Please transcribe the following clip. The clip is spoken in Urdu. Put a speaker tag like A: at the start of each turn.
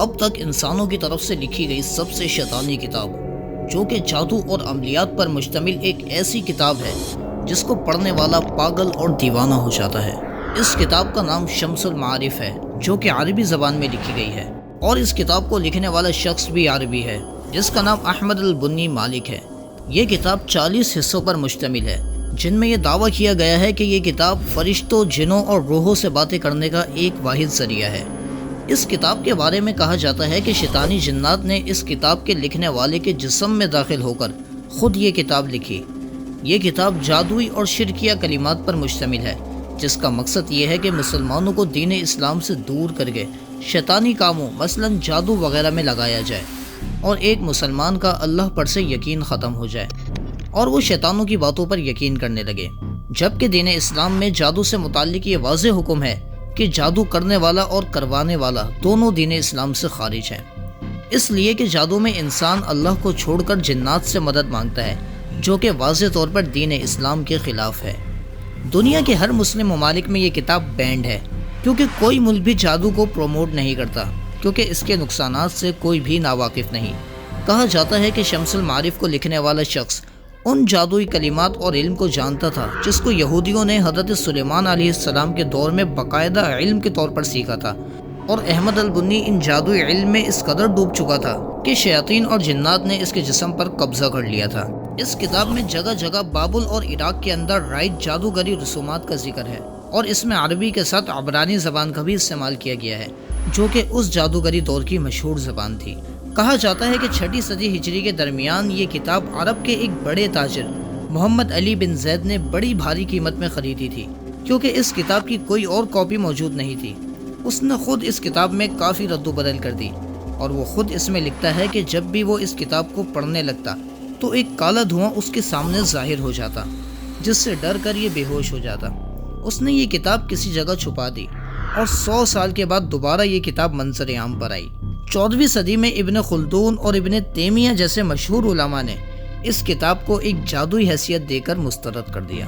A: اب تک انسانوں کی طرف سے لکھی گئی سب سے شیطانی کتاب، جو کہ جادو اور عملیات پر مشتمل ایک ایسی کتاب ہے جس کو پڑھنے والا پاگل اور دیوانہ ہو جاتا ہے۔ اس کتاب کا نام شمس المعارف ہے، جو کہ عربی زبان میں لکھی گئی ہے، اور اس کتاب کو لکھنے والا شخص بھی عربی ہے جس کا نام احمد البنی مالک ہے۔ یہ کتاب 40 حصوں پر مشتمل ہے، جن میں یہ دعویٰ کیا گیا ہے کہ یہ کتاب فرشتوں، جنوں اور روحوں سے باتیں کرنے کا ایک واحد ذریعہ ہے۔ اس کتاب کے بارے میں کہا جاتا ہے کہ شیطانی جنات نے اس کتاب کے لکھنے والے کے جسم میں داخل ہو کر خود یہ کتاب لکھی۔ یہ کتاب جادوئی اور شرکیہ کلمات پر مشتمل ہے، جس کا مقصد یہ ہے کہ مسلمانوں کو دین اسلام سے دور کر کے شیطانی کاموں مثلا جادو وغیرہ میں لگایا جائے، اور ایک مسلمان کا اللہ پر سے یقین ختم ہو جائے اور وہ شیطانوں کی باتوں پر یقین کرنے لگے۔ جبکہ دین اسلام میں جادو سے متعلق یہ واضح حکم ہے کہ جادو کرنے والا اور کروانے والا دونوں دین اسلام سے خارج ہیں، اس لیے کہ جادو میں انسان اللہ کو چھوڑ کر جنات سے مدد مانگتا ہے، جو کہ واضح طور پر دین اسلام کے خلاف ہے۔ دنیا کے ہر مسلم ممالک میں یہ کتاب بینڈ ہے، کیونکہ کوئی ملک بھی جادو کو پروموٹ نہیں کرتا، کیونکہ اس کے نقصانات سے کوئی بھی ناواقف نہیں۔ کہا جاتا ہے کہ شمس المعارف کو لکھنے والا شخص ان جادوئی کلمات اور علم کو جانتا تھا جس کو یہودیوں نے حضرت سلیمان علیہ السلام کے دور میں باقاعدہ علم کے طور پر سیکھا تھا، اور احمد البنی ان جادوئی علم میں اس قدر ڈوب چکا تھا کہ شیاطین اور جنات نے اس کے جسم پر قبضہ کر لیا تھا۔ اس کتاب میں جگہ جگہ بابل اور عراق کے اندر رائج جادوگری رسومات کا ذکر ہے، اور اس میں عربی کے ساتھ عبرانی زبان کا بھی استعمال کیا گیا ہے، جو کہ اس جادوگری دور کی مشہور زبان تھی۔ کہا جاتا ہے کہ 6 صدی ہجری کے درمیان یہ کتاب عرب کے ایک بڑے تاجر محمد علی بن زید نے بڑی بھاری قیمت میں خریدی تھی، کیونکہ اس کتاب کی کوئی اور کاپی موجود نہیں تھی۔ اس نے خود اس کتاب میں کافی رد و بدل کر دی، اور وہ خود اس میں لکھتا ہے کہ جب بھی وہ اس کتاب کو پڑھنے لگتا تو ایک کالا دھواں اس کے سامنے ظاہر ہو جاتا، جس سے ڈر کر یہ بے ہوش ہو جاتا۔ اس نے یہ کتاب کسی جگہ چھپا دی، اور 100 سال کے بعد دوبارہ یہ کتاب منظر عام پر آئی۔ 14ویں صدی میں ابن خلدون اور ابن تیمیہ جیسے مشہور علماء نے اس کتاب کو ایک جادوئی حیثیت دے کر مسترد کر دیا۔